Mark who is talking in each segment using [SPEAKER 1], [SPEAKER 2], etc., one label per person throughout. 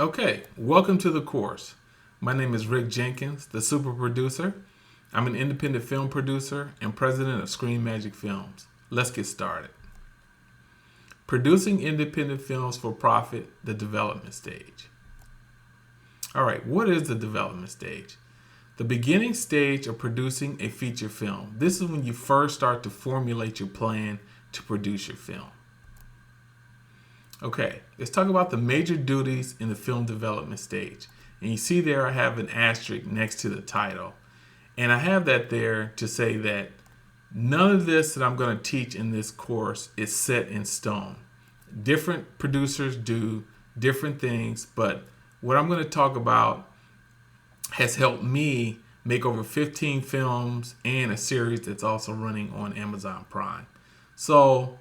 [SPEAKER 1] Okay, welcome to the course. My name is Rick Jenkins, the Supa Producer. I'm an independent film producer and president of ScreenMagic Films. Let's get started. Producing independent films for profit, the development stage. All right, what is the development stage? The beginning stage of producing a feature film. This is when you first start to formulate your plan to produce your film. Okay, let's talk about the major duties in the film development stage. And you see there I have an asterisk next to the title. And I have that there to say that none of this that I'm going to teach in this course is set in stone. Different producers do different things, but what I'm going to talk about has helped me make over 15 films and a series that's also running on Amazon Prime. So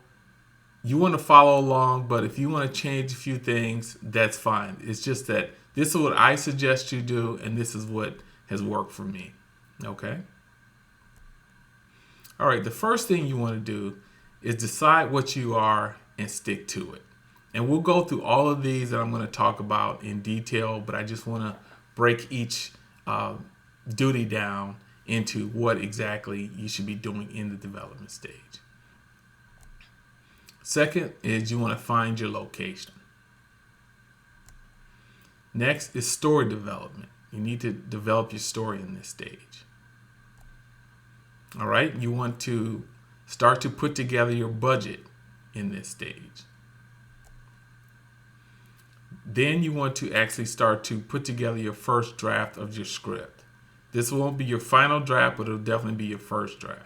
[SPEAKER 1] you want to follow along, but if you want to change a few things, that's fine. It's just that this is what I suggest you do, and this is what has worked for me. Okay? All right, the first thing you want to do is decide what you are and stick to it. And we'll go through all of these that I'm going to talk about in detail, but I just want to break each duty down into what exactly you should be doing in the development stage. Second is you want to find your location. Next is story development. You need to develop your story in this stage. All right, you want to start to put together your budget in this stage. Then you want to actually start to put together your first draft of your script. This won't be your final draft, but it'll definitely be your first draft.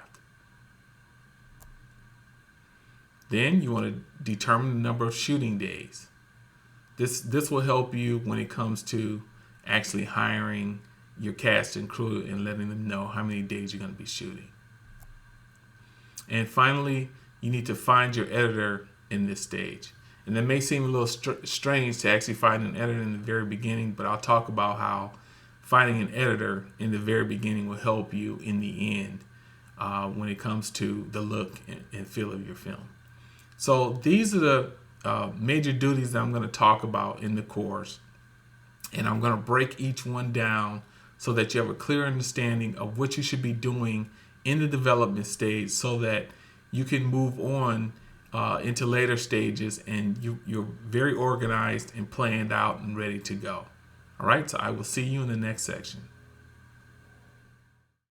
[SPEAKER 1] Then you want to determine the number of shooting days. This will help you when it comes to actually hiring your cast and crew and letting them know how many days you're going to be shooting. And finally, you need to find your editor in this stage. And that may seem a little strange to actually find an editor in the very beginning, but I'll talk about how finding an editor in the very beginning will help you in the end when it comes to the look and feel of your film. So these are the major duties that I'm going to talk about in the course, and I'm going to break each one down so that you have a clear understanding of what you should be doing in the development stage so that you can move on into later stages and you're very organized and planned out and ready to go. All right, so I will see you in the next section.